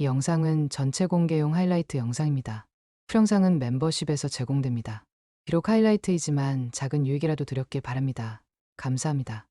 이 영상은 전체 공개용 하이라이트 영상입니다. 풀영상은 멤버십에서 제공됩니다. 비록 하이라이트이지만 작은 유익이라도 드렸길 바랍니다. 감사합니다.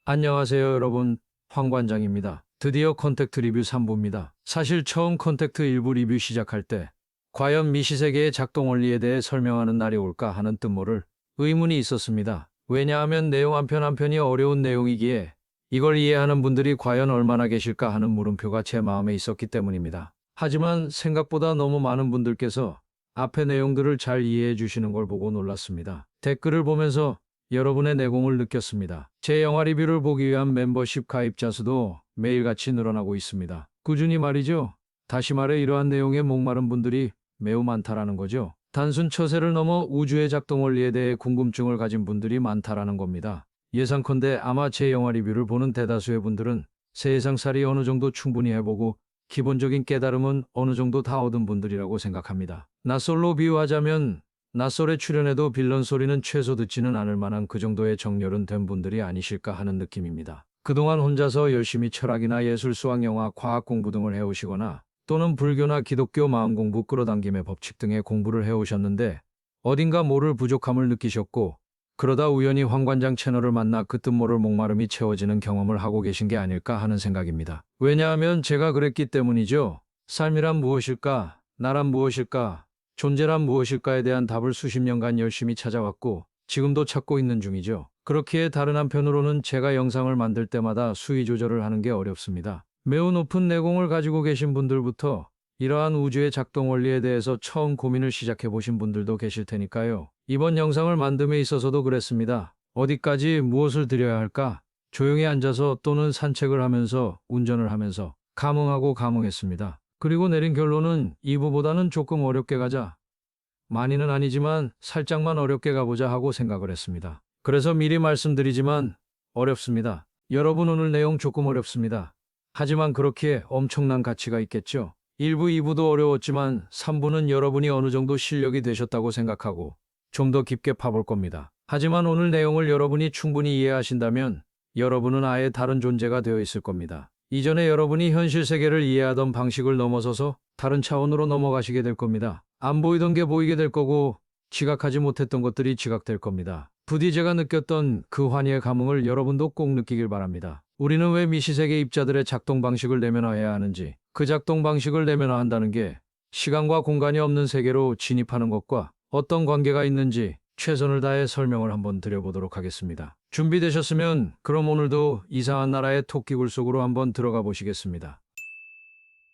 안녕하세요 여러분, 황관장입니다. 드디어 컨택트 리뷰 3부입니다. 사실 처음 컨택트 일부 리뷰 시작할 때 과연 미시세계의 작동 원리에 대해 설명하는 날이 올까 하는 뜻모를 의문이 있었습니다. 왜냐하면 내용 한 편 한 편이 어려운 내용이기에 이걸 이해하는 분들이 과연 얼마나 계실까 하는 물음표가 제 마음에 있었기 때문입니다. 하지만 생각보다 너무 많은 분들께서 앞의 내용들을 잘 이해해 주시는 걸 보고 놀랐습니다. 댓글을 보면서 여러분의 내공을 느꼈습니다. 제 영화 리뷰를 보기 위한 멤버십 가입자 수도 매일같이 늘어나고 있습니다. 꾸준히 말이죠. 다시 말해 이러한 내용에 목마른 분들이 매우 많다라는 거죠. 단순 처세를 넘어 우주의 작동 원리에 대해 궁금증을 가진 분들이 많다라는 겁니다. 예상컨대 아마 제 영화 리뷰를 보는 대다수의 분들은 세상살이 어느 정도 충분히 해보고 기본적인 깨달음은 어느 정도 다 얻은 분들이라고 생각합니다. 낯설로 비유하자면 낯설에 출연해도 빌런 소리는 최소 듣지는 않을 만한 그 정도의 정열은 된 분들이 아니실까 하는 느낌입니다. 그동안 혼자서 열심히 철학이나 예술, 수학, 영화, 과학 공부 등을 해오시거나 또는 불교나 기독교 마음공부, 끌어당김의 법칙 등의 공부를 해오셨는데 어딘가 모를 부족함을 느끼셨고 그러다 우연히 황관장 채널을 만나 그 뜻 모를 목마름이 채워지는 경험을 하고 계신 게 아닐까 하는 생각입니다. 왜냐하면 제가 그랬기 때문이죠. 삶이란 무엇일까? 나란 무엇일까? 존재란 무엇일까에 대한 답을 수십 년간 열심히 찾아왔고 지금도 찾고 있는 중이죠. 그렇기에 다른 한편으로는 제가 영상을 만들 때마다 수위 조절을 하는 게 어렵습니다. 매우 높은 내공을 가지고 계신 분들부터 이러한 우주의 작동 원리에 대해서 처음 고민을 시작해 보신 분들도 계실 테니까요. 이번 영상을 만듦에 있어서도 그랬습니다. 어디까지 무엇을 드려야 할까? 조용히 앉아서 또는 산책을 하면서 운전을 하면서 감흥하고 감흥했습니다. 그리고 내린 결론은 2부보다는 조금 어렵게 가자. 많이는 아니지만 살짝만 어렵게 가보자 하고 생각을 했습니다. 그래서 미리 말씀드리지만 어렵습니다. 여러분 오늘 내용 조금 어렵습니다. 하지만 그렇기에 엄청난 가치가 있겠죠. 1부, 2부도 어려웠지만 3부는 여러분이 어느 정도 실력이 되셨다고 생각하고 좀 더 깊게 파볼 겁니다. 하지만 오늘 내용을 여러분이 충분히 이해하신다면 여러분은 아예 다른 존재가 되어 있을 겁니다. 이전에 여러분이 현실 세계를 이해하던 방식을 넘어서서 다른 차원으로 넘어가시게 될 겁니다. 안 보이던 게 보이게 될 거고 지각하지 못했던 것들이 지각될 겁니다. 부디 제가 느꼈던 그 환희의 감흥을 여러분도 꼭 느끼길 바랍니다. 우리는 왜 미시세계 입자들의 작동 방식을 내면화해야 하는지, 그 작동 방식을 내면화한다는 게 시간과 공간이 없는 세계로 진입하는 것과 어떤 관계가 있는지 최선을 다해 설명을 한번 드려보도록 하겠습니다. 준비되셨으면 그럼 오늘도 이상한 나라의 토끼굴 속으로 한번 들어가 보시겠습니다.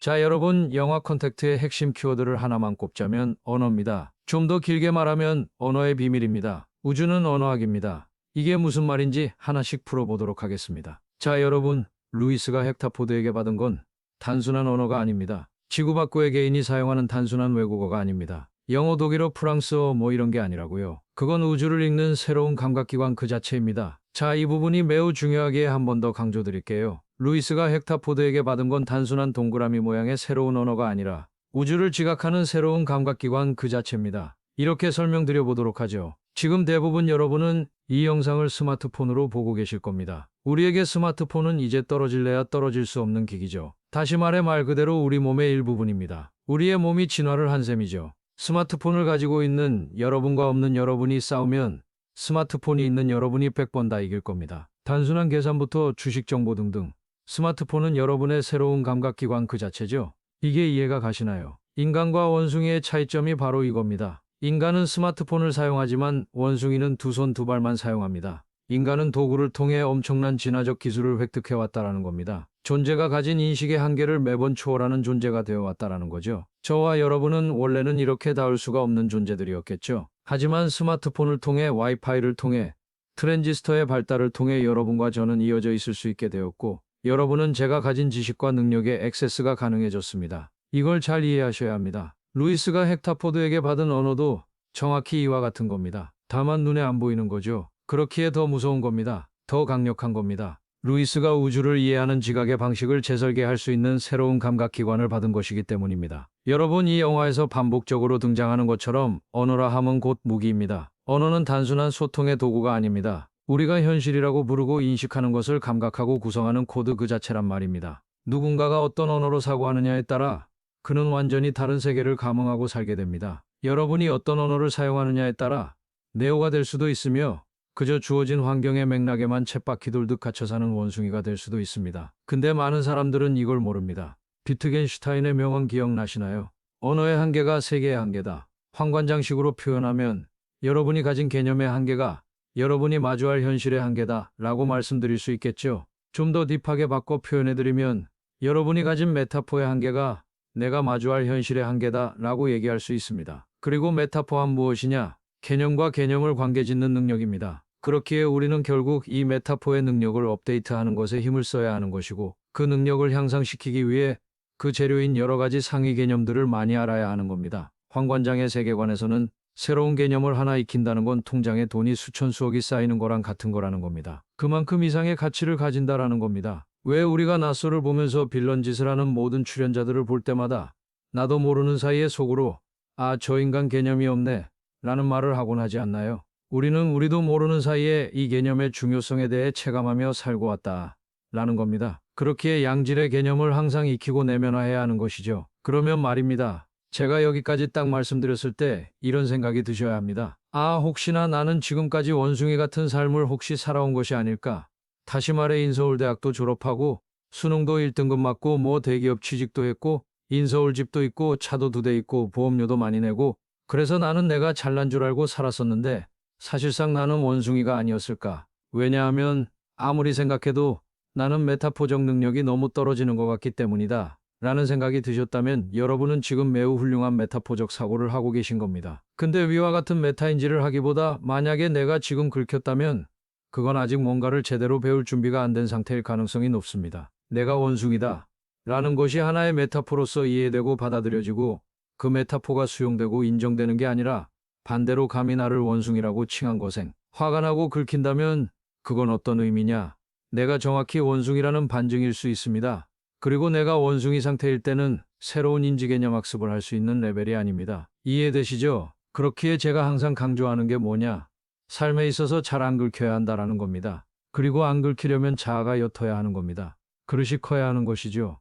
자, 여러분, 영화 컨택트의 핵심 키워드를 하나만 꼽자면 언어입니다. 좀 더 길게 말하면 언어의 비밀입니다. 우주는 언어학입니다. 이게 무슨 말인지 하나씩 풀어보도록 하겠습니다. 자, 여러분, 루이스가 헥타포드에게 받은 건 단순한 언어가 아닙니다. 지구 밖의 개인이 사용하는 단순한 외국어가 아닙니다. 영어, 독일어, 프랑스어 뭐 이런 게 아니라고요. 그건 우주를 읽는 새로운 감각기관 그 자체입니다. 자, 이 부분이 매우 중요하기에 한 번 더 강조드릴게요. 루이스가 헥타포드에게 받은 건 단순한 동그라미 모양의 새로운 언어가 아니라 우주를 지각하는 새로운 감각기관 그 자체입니다. 이렇게 설명드려 보도록 하죠. 지금 대부분 여러분은 이 영상을 스마트폰으로 보고 계실 겁니다. 우리에게 스마트폰은 이제 떨어질래야 떨어질 수 없는 기기죠. 다시 말해 말 그대로 우리 몸의 일부분입니다. 우리의 몸이 진화를 한 셈이죠. 스마트폰을 가지고 있는 여러분과 없는 여러분이 싸우면 스마트폰이 있는 여러분이 100번 다 이길 겁니다. 단순한 계산부터 주식 정보 등등. 스마트폰은 여러분의 새로운 감각기관 그 자체죠. 이게 이해가 가시나요? 인간과 원숭이의 차이점이 바로 이겁니다. 인간은 스마트폰을 사용하지만 원숭이는 두 손 두 발만 사용합니다. 인간은 도구를 통해 엄청난 진화적 기술을 획득해왔다라는 겁니다. 존재가 가진 인식의 한계를 매번 초월하는 존재가 되어왔다라는 거죠. 저와 여러분은 원래는 이렇게 닿을 수가 없는 존재들이었겠죠. 하지만 스마트폰을 통해 와이파이를 통해 트랜지스터의 발달을 통해 여러분과 저는 이어져 있을 수 있게 되었고 여러분은 제가 가진 지식과 능력에 액세스가 가능해졌습니다. 이걸 잘 이해하셔야 합니다. 루이스가 헥타포드에게 받은 언어도 정확히 이와 같은 겁니다. 다만 눈에 안 보이는 거죠. 그렇기에 더 무서운 겁니다. 더 강력한 겁니다. 루이스가 우주를 이해하는 지각의 방식을 재설계할 수 있는 새로운 감각기관을 받은 것이기 때문입니다. 여러분, 이 영화에서 반복적으로 등장하는 것처럼 언어라 함은 곧 무기입니다. 언어는 단순한 소통의 도구가 아닙니다. 우리가 현실이라고 부르고 인식하는 것을 감각하고 구성하는 코드 그 자체란 말입니다. 누군가가 어떤 언어로 사고하느냐에 따라 그는 완전히 다른 세계를 감흥하고 살게 됩니다. 여러분이 어떤 언어를 사용하느냐에 따라 네오가 될 수도 있으며 그저 주어진 환경의 맥락에만 쳇바퀴 돌듯 갇혀 사는 원숭이가 될 수도 있습니다. 근데 많은 사람들은 이걸 모릅니다. 비트겐슈타인의 명언 기억나시나요? 언어의 한계가 세계의 한계다. 황관장식으로 표현하면 여러분이 가진 개념의 한계가 여러분이 마주할 현실의 한계다 라고 말씀드릴 수 있겠죠. 좀 더 딥하게 바꿔 표현해드리면 여러분이 가진 메타포의 한계가 내가 마주할 현실의 한계다 라고 얘기할 수 있습니다. 그리고 메타포란 무엇이냐? 개념과 개념을 관계짓는 능력입니다. 그렇기에 우리는 결국 이 메타포의 능력을 업데이트하는 것에 힘을 써야 하는 것이고 그 능력을 향상시키기 위해 그 재료인 여러 가지 상위 개념들을 많이 알아야 하는 겁니다. 황관장의 세계관에서는 새로운 개념을 하나 익힌다는 건 통장에 돈이 수천 수억이 쌓이는 거랑 같은 거라는 겁니다. 그만큼 이상의 가치를 가진다라는 겁니다. 왜 우리가 낯설을 보면서 빌런 짓을 하는 모든 출연자들을 볼 때마다 나도 모르는 사이에 속으로 아, 저 인간 개념이 없네 라는 말을 하곤 하지 않나요? 우리는 우리도 모르는 사이에 이 개념의 중요성에 대해 체감하며 살고 왔다 라는 겁니다. 그렇기에 양질의 개념을 항상 익히고 내면화해야 하는 것이죠. 그러면 말입니다. 제가 여기까지 딱 말씀드렸을 때 이런 생각이 드셔야 합니다. 아, 혹시나 나는 지금까지 원숭이 같은 삶을 혹시 살아온 것이 아닐까? 다시 말해 인서울대학도 졸업하고 수능도 1등급 맞고 뭐 대기업 취직도 했고 인서울 집도 있고 차도 2대 있고 보험료도 많이 내고 그래서 나는 내가 잘난 줄 알고 살았었는데 사실상 나는 원숭이가 아니었을까? 왜냐하면 아무리 생각해도 나는 메타포적 능력이 너무 떨어지는 것 같기 때문이다. 라는 생각이 드셨다면 여러분은 지금 매우 훌륭한 메타포적 사고를 하고 계신 겁니다. 근데 위와 같은 메타인지를 하기보다 만약에 내가 지금 긁혔다면 그건 아직 뭔가를 제대로 배울 준비가 안 된 상태일 가능성이 높습니다. 내가 원숭이다. 라는 것이 하나의 메타포로서 이해되고 받아들여지고 그 메타포가 수용되고 인정되는 게 아니라 반대로 감히 나를 원숭이라고 칭한 거생. 화가 나고 긁힌다면 그건 어떤 의미냐? 내가 정확히 원숭이라는 반증일 수 있습니다. 그리고 내가 원숭이 상태일 때는 새로운 인지 개념 학습을 할 수 있는 레벨이 아닙니다. 이해되시죠? 그렇기에 제가 항상 강조하는 게 뭐냐? 삶에 있어서 잘 안 긁혀야 한다라는 겁니다. 그리고 안 긁히려면 자아가 옅어야 하는 겁니다. 그릇이 커야 하는 것이죠.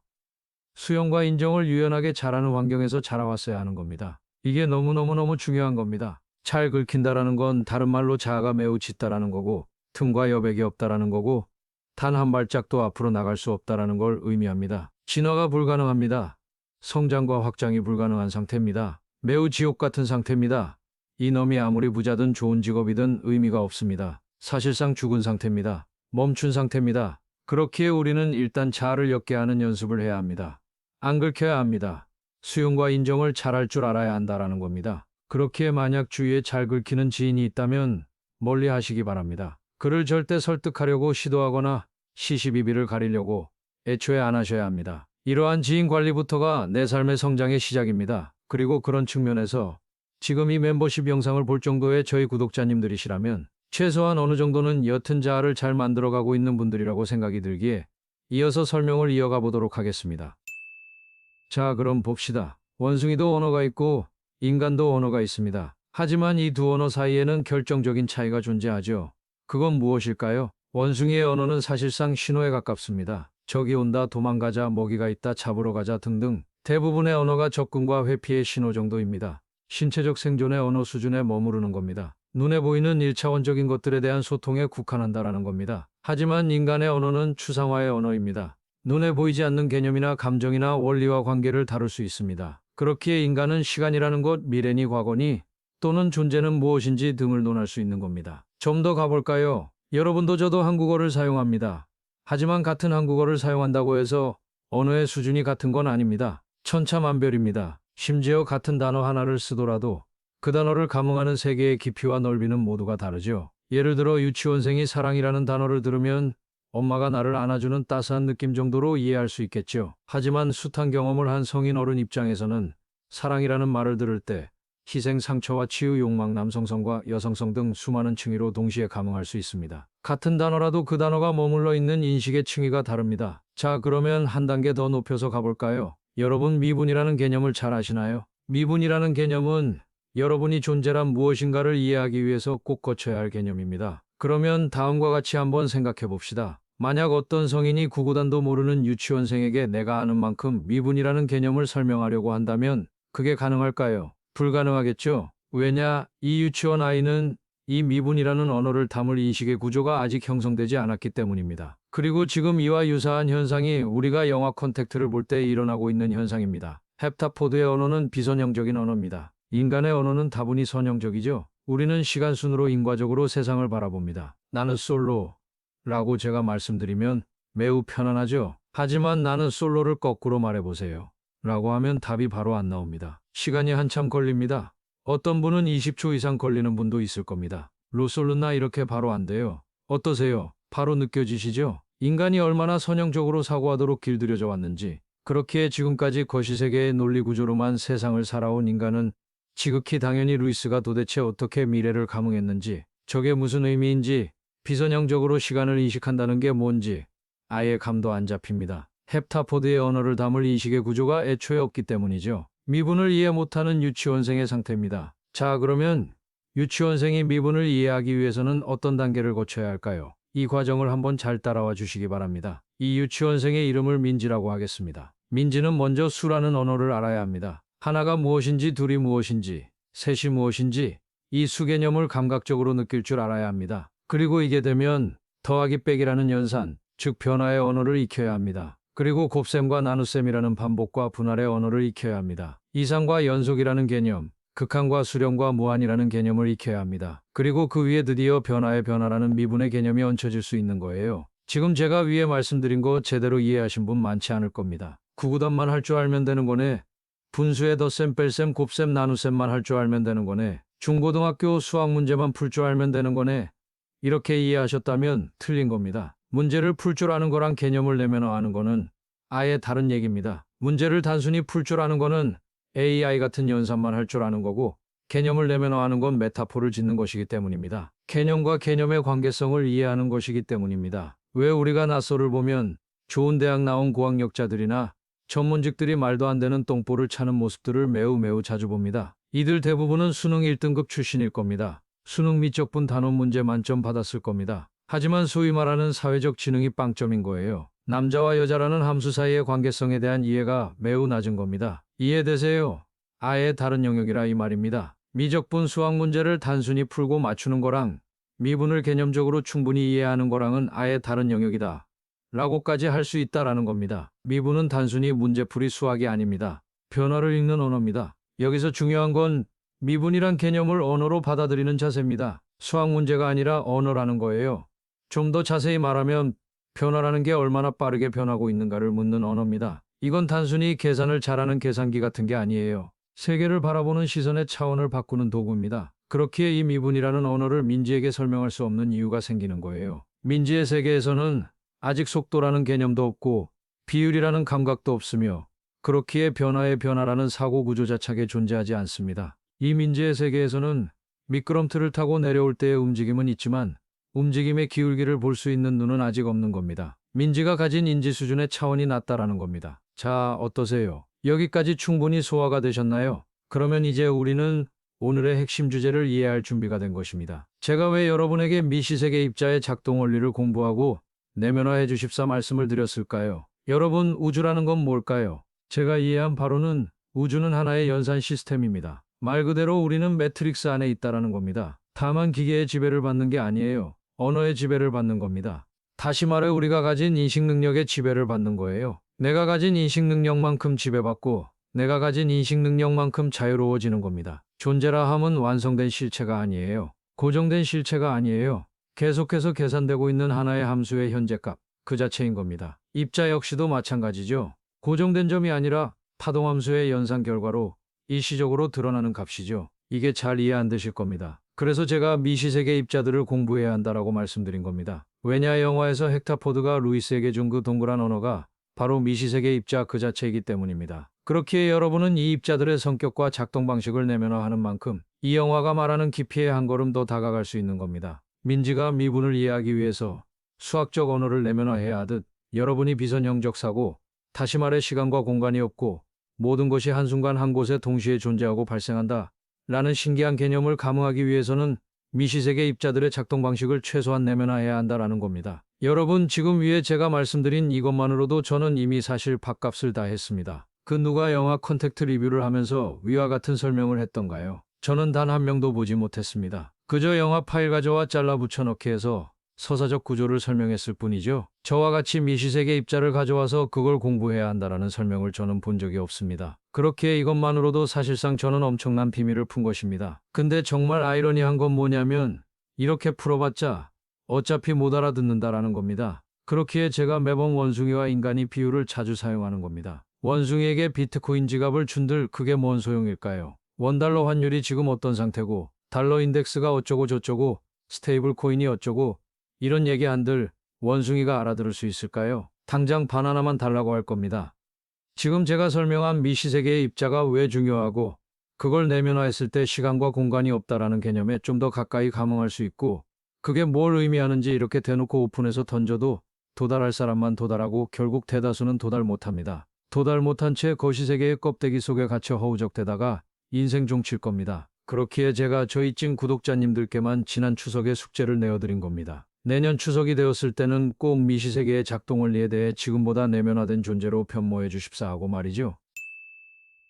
수용과 인정을 유연하게 잘하는 환경에서 자라왔어야 하는 겁니다. 이게 너무너무너무 중요한 겁니다. 잘 긁힌다라는 건 다른 말로 자아가 매우 짙다라는 거고 틈과 여백이 없다라는 거고 단 한 발짝도 앞으로 나갈 수 없다라는 걸 의미합니다. 진화가 불가능합니다. 성장과 확장이 불가능한 상태입니다. 매우 지옥 같은 상태입니다. 이놈이 아무리 부자든 좋은 직업이든 의미가 없습니다. 사실상 죽은 상태입니다. 멈춘 상태입니다. 그렇기에 우리는 일단 자아를 옅게 하는 연습을 해야 합니다. 안 긁혀야 합니다. 수용과 인정을 잘할 줄 알아야 한다라는 겁니다. 그렇기에 만약 주위에 잘 긁히는 지인이 있다면 멀리 하시기 바랍니다. 그를 절대 설득하려고 시도하거나 시시비비를 가리려고 애초에 안 하셔야 합니다. 이러한 지인 관리부터가 내 삶의 성장의 시작입니다. 그리고 그런 측면에서 지금 이 멤버십 영상을 볼 정도의 저희 구독자님들이시라면 최소한 어느 정도는 옅은 자아를 잘 만들어가고 있는 분들이라고 생각이 들기에 이어서 설명을 이어가 보도록 하겠습니다. 자, 그럼 봅시다. 원숭이도 언어가 있고 인간도 언어가 있습니다. 하지만 이 두 언어 사이에는 결정적인 차이가 존재하죠. 그건 무엇일까요? 원숭이의 언어는 사실상 신호에 가깝습니다. 적이 온다, 도망가자, 먹이가 있다, 잡으러 가자 등등 대부분의 언어가 접근과 회피의 신호 정도입니다. 신체적 생존의 언어 수준에 머무르는 겁니다. 눈에 보이는 1차원적인 것들에 대한 소통에 국한한다라는 겁니다. 하지만 인간의 언어는 추상화의 언어입니다. 눈에 보이지 않는 개념이나 감정이나 원리와 관계를 다룰 수 있습니다. 그렇기에 인간은 시간이라는 것, 미래니 과거니 또는 존재는 무엇인지 등을 논할 수 있는 겁니다. 좀 더 가볼까요? 여러분도 저도 한국어를 사용합니다. 하지만 같은 한국어를 사용한다고 해서 언어의 수준이 같은 건 아닙니다. 천차만별입니다. 심지어 같은 단어 하나를 쓰더라도 그 단어를 감흥하는 세계의 깊이와 넓이는 모두가 다르죠. 예를 들어 유치원생이 사랑이라는 단어를 들으면 엄마가 나를 안아주는 따스한 느낌 정도로 이해할 수 있겠죠. 하지만 숱한 경험을 한 성인 어른 입장에서는 사랑이라는 말을 들을 때 희생, 상처와 치유, 욕망, 남성성과 여성성 등 수많은 층위로 동시에 감흥할 수 있습니다. 같은 단어라도 그 단어가 머물러 있는 인식의 층위가 다릅니다. 자, 그러면 한 단계 더 높여서 가볼까요? 여러분, 미분이라는 개념을 잘 아시나요? 미분이라는 개념은 여러분이 존재란 무엇인가를 이해하기 위해서 꼭 거쳐야 할 개념입니다. 그러면 다음과 같이 한번 생각해 봅시다. 만약 어떤 성인이 구구단도 모르는 유치원생에게 내가 아는 만큼 미분이라는 개념을 설명하려고 한다면 그게 가능할까요? 불가능하겠죠? 왜냐? 이 유치원 아이는 이 미분이라는 언어를 담을 인식의 구조가 아직 형성되지 않았기 때문입니다. 그리고 지금 이와 유사한 현상이 우리가 영화 컨택트를 볼 때 일어나고 있는 현상입니다. 헵타포드의 언어는 비선형적인 언어입니다. 인간의 언어는 다분히 선형적이죠. 우리는 시간순으로 인과적으로 세상을 바라봅니다. 나는 솔로라고 제가 말씀드리면 매우 편안하죠. 하지만 나는 솔로를 거꾸로 말해보세요. 라고 하면 답이 바로 안 나옵니다. 시간이 한참 걸립니다. 어떤 분은 20초 이상 걸리는 분도 있을 겁니다. 로솔루나 이렇게 바로 안 돼요. 어떠세요? 바로 느껴지시죠? 인간이 얼마나 선형적으로 사고하도록 길들여져 왔는지, 그렇기에 지금까지 거시세계의 논리 구조로만 세상을 살아온 인간은 지극히 당연히 루이스가 도대체 어떻게 미래를 감흥했는지, 저게 무슨 의미인지, 비선형적으로 시간을 인식한다는 게 뭔지 아예 감도 안 잡힙니다. 헵타포드의 언어를 담을 인식의 구조가 애초에 없기 때문이죠. 미분을 이해 못하는 유치원생의 상태입니다. 자, 그러면 유치원생이 미분을 이해하기 위해서는 어떤 단계를 거쳐야 할까요? 이 과정을 한번 잘 따라와 주시기 바랍니다. 이 유치원생의 이름을 민지라고 하겠습니다. 민지는 먼저 수라는 언어를 알아야 합니다. 하나가 무엇인지, 둘이 무엇인지, 셋이 무엇인지 이 수 개념을 감각적으로 느낄 줄 알아야 합니다. 그리고 이게 되면 더하기 빼기라는 연산, 즉 변화의 언어를 익혀야 합니다. 그리고 곱셈과 나눗셈이라는 반복과 분할의 언어를 익혀야 합니다. 이상과 연속이라는 개념, 극한과 수렴과 무한이라는 개념을 익혀야 합니다. 그리고 그 위에 드디어 변화의 변화라는 미분의 개념이 얹혀질 수 있는 거예요. 지금 제가 위에 말씀드린 거 제대로 이해하신 분 많지 않을 겁니다. 구구단만 할 줄 알면 되는 거네. 분수의 덧셈, 뺄셈, 곱셈, 나눗셈만 할 줄 알면 되는 거네. 중고등학교 수학 문제만 풀 줄 알면 되는 거네. 이렇게 이해하셨다면 틀린 겁니다. 문제를 풀 줄 아는 거랑 개념을 내면화하는 거는 아예 다른 얘기입니다. 문제를 단순히 풀 줄 아는 거는 AI 같은 연산만 할 줄 아는 거고, 개념을 내면화하는 건 메타포를 짓는 것이기 때문입니다. 개념과 개념의 관계성을 이해하는 것이기 때문입니다. 왜 우리가 낯설을 보면 좋은 대학 나온 고학력자들이나 전문직들이 말도 안 되는 똥볼을 차는 모습들을 매우 자주 봅니다. 이들 대부분은 수능 1등급 출신일 겁니다. 수능 미적분 단원 문제 만점 받았을 겁니다. 하지만 소위 말하는 사회적 지능이 빵점인 거예요. 남자와 여자라는 함수 사이의 관계성에 대한 이해가 매우 낮은 겁니다. 이해되세요? 아예 다른 영역이라 이 말입니다. 미적분 수학 문제를 단순히 풀고 맞추는 거랑 미분을 개념적으로 충분히 이해하는 거랑은 아예 다른 영역이다. 라고까지 할 수 있다라는 겁니다. 미분은 단순히 문제풀이 수학이 아닙니다. 변화를 읽는 언어입니다. 여기서 중요한 건 미분이란 개념을 언어로 받아들이는 자세입니다. 수학 문제가 아니라 언어라는 거예요. 좀 더 자세히 말하면 변화라는 게 얼마나 빠르게 변하고 있는가를 묻는 언어입니다. 이건 단순히 계산을 잘하는 계산기 같은 게 아니에요. 세계를 바라보는 시선의 차원을 바꾸는 도구입니다. 그렇기에 이 미분이라는 언어를 민지에게 설명할 수 없는 이유가 생기는 거예요. 민지의 세계에서는 아직 속도라는 개념도 없고 비율이라는 감각도 없으며, 그렇기에 변화의 변화라는 사고 구조 자체가 존재하지 않습니다. 이 민지의 세계에서는 미끄럼틀을 타고 내려올 때의 움직임은 있지만 움직임의 기울기를 볼 수 있는 눈은 아직 없는 겁니다. 민지가 가진 인지 수준의 차원이 낮다라는 겁니다. 자, 어떠세요? 여기까지 충분히 소화가 되셨나요? 그러면 이제 우리는 오늘의 핵심 주제를 이해할 준비가 된 것입니다. 제가 왜 여러분에게 미시세계 입자의 작동 원리를 공부하고 내면화해 주십사 말씀을 드렸을까요? 여러분, 우주라는 건 뭘까요? 제가 이해한 바로는 우주는 하나의 연산 시스템입니다. 말 그대로 우리는 매트릭스 안에 있다라는 겁니다. 다만 기계의 지배를 받는 게 아니에요. 언어의 지배를 받는 겁니다. 다시 말해 우리가 가진 인식 능력의 지배를 받는 거예요. 내가 가진 인식 능력만큼 지배받고 내가 가진 인식 능력만큼 자유로워지는 겁니다. 존재라 함은 완성된 실체가 아니에요. 고정된 실체가 아니에요. 계속해서 계산되고 있는 하나의 함수의 현재값, 그 자체인 겁니다. 입자 역시도 마찬가지죠. 고정된 점이 아니라 파동함수의 연산 결과로 일시적으로 드러나는 값이죠. 이게 잘 이해 안 되실 겁니다. 그래서 제가 미시세계 입자들을 공부해야 한다라고 말씀드린 겁니다. 왜냐, 영화에서 헵타포드가 루이스에게 준 그 동그란 언어가 바로 미시세계 입자 그 자체이기 때문입니다. 그렇기에 여러분은 이 입자들의 성격과 작동 방식을 내면화하는 만큼 이 영화가 말하는 깊이에 한 걸음 더 다가갈 수 있는 겁니다. 민지가 미분을 이해하기 위해서 수학적 언어를 내면화해야 하듯 여러분이 비선형적 사고, 다시 말해 시간과 공간이 없고 모든 것이 한순간 한 곳에 동시에 존재하고 발생한다 라는 신기한 개념을 감흥하기 위해서는 미시세계 입자들의 작동 방식을 최소한 내면화해야 한다라는 겁니다. 여러분, 지금 위에 제가 말씀드린 이것만으로도 저는 이미 사실 밥값을 다 했습니다. 그 누가 영화 컨택트 리뷰를 하면서 위와 같은 설명을 했던가요? 저는 단 한 명도 보지 못했습니다. 그저 영화 파일 가져와 잘라 붙여넣기 해서 서사적 구조를 설명했을 뿐이죠. 저와 같이 미시세계 입자를 가져와서 그걸 공부해야 한다라는 설명을 저는 본 적이 없습니다. 그렇기에 이것만으로도 사실상 저는 엄청난 비밀을 푼 것입니다. 근데 정말 아이러니한 건 뭐냐면 이렇게 풀어봤자 어차피 못 알아듣는다라는 겁니다. 그렇기에 제가 매번 원숭이와 인간이 비유를 자주 사용하는 겁니다. 원숭이에게 비트코인 지갑을 준들 그게 뭔 소용일까요? 원달러 환율이 지금 어떤 상태고 달러 인덱스가 어쩌고 저쩌고 스테이블 코인이 어쩌고 이런 얘기 한들 원숭이가 알아들을 수 있을까요? 당장 바나나만 달라고 할 겁니다. 지금 제가 설명한 미시세계의 입자가 왜 중요하고 그걸 내면화했을 때 시간과 공간이 없다라는 개념에 좀 더 가까이 감흥할 수 있고 그게 뭘 의미하는지 이렇게 대놓고 오픈해서 던져도 도달할 사람만 도달하고 결국 대다수는 도달 못합니다. 도달 못한 채 거시세계의 껍데기 속에 갇혀 허우적대다가 인생 종칠 겁니다. 그렇기에 제가 저희 찐 구독자님들께만 지난 추석에 숙제를 내어드린 겁니다. 내년 추석이 되었을 때는 꼭 미시세계의 작동 원리에 대해 지금보다 내면화된 존재로 변모해 주십사 하고 말이죠.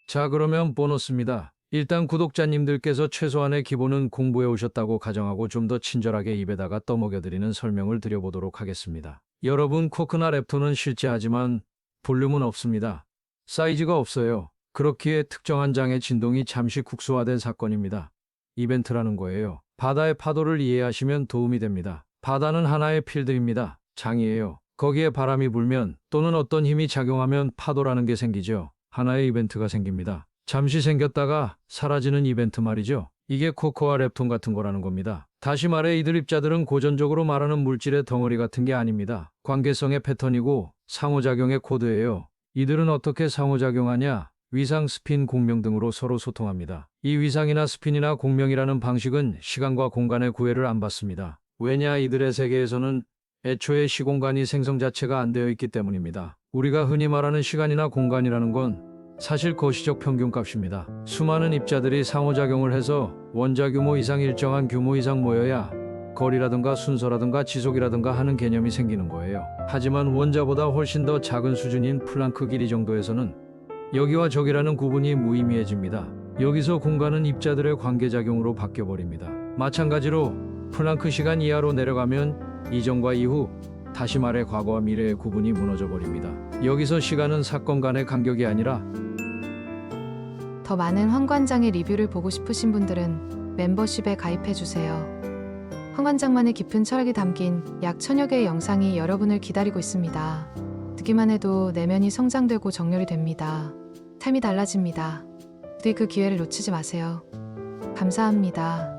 자, 그러면 보너스입니다. 일단 구독자님들께서 최소한의 기본은 공부해 오셨다고 가정하고 좀 더 친절하게 입에다가 떠먹여드리는 설명을 드려보도록 하겠습니다. 여러분, 코크나 랩톤은 실제하지만 볼륨은 없습니다. 사이즈가 없어요. 그렇기에 특정한 장의 진동이 잠시 국소화된 사건입니다. 이벤트라는 거예요. 바다의 파도를 이해하시면 도움이 됩니다. 바다는 하나의 필드입니다. 장이에요. 거기에 바람이 불면 또는 어떤 힘이 작용하면 파도라는 게 생기죠. 하나의 이벤트가 생깁니다. 잠시 생겼다가 사라지는 이벤트 말이죠. 이게 코코와 랩톤 같은 거라는 겁니다. 다시 말해 이들 입자들은 고전적으로 말하는 물질의 덩어리 같은 게 아닙니다. 관계성의 패턴이고 상호작용의 코드예요. 이들은 어떻게 상호작용하냐? 위상, 스핀, 공명 등으로 서로 소통합니다. 이 위상이나 스핀이나 공명이라는 방식은 시간과 공간의 구애를 안 받습니다. 왜냐? 이들의 세계에서는 애초에 시공간이 생성 자체가 안 되어 있기 때문입니다. 우리가 흔히 말하는 시간이나 공간이라는 건 사실 거시적 평균값입니다. 수많은 입자들이 상호작용을 해서 원자 규모 이상 일정한 규모 이상 모여야 거리라든가 순서라든가 지속이라든가 하는 개념이 생기는 거예요. 하지만 원자보다 훨씬 더 작은 수준인 플랑크 길이 정도에서는 여기와 저기라는 구분이 무의미해집니다. 여기서 공간은 입자들의 관계작용으로 바뀌어버립니다. 마찬가지로 플랑크 시간 이하로 내려가면 이전과 이후, 다시 말해 과거와 미래의 구분이 무너져 버립니다. 여기서 시간은 사건 간의 간격이 아니라 더 많은 황관장의 리뷰를 보고 싶으신 분들은 멤버십에 가입해주세요. 황관장만의 깊은 철학이 담긴 약 1000여 개의 영상이 여러분을 기다리고 있습니다. 듣기만 해도 내면이 성장되고 정렬이 됩니다. 삶이 달라집니다. 부디 그 기회를 놓치지 마세요. 감사합니다.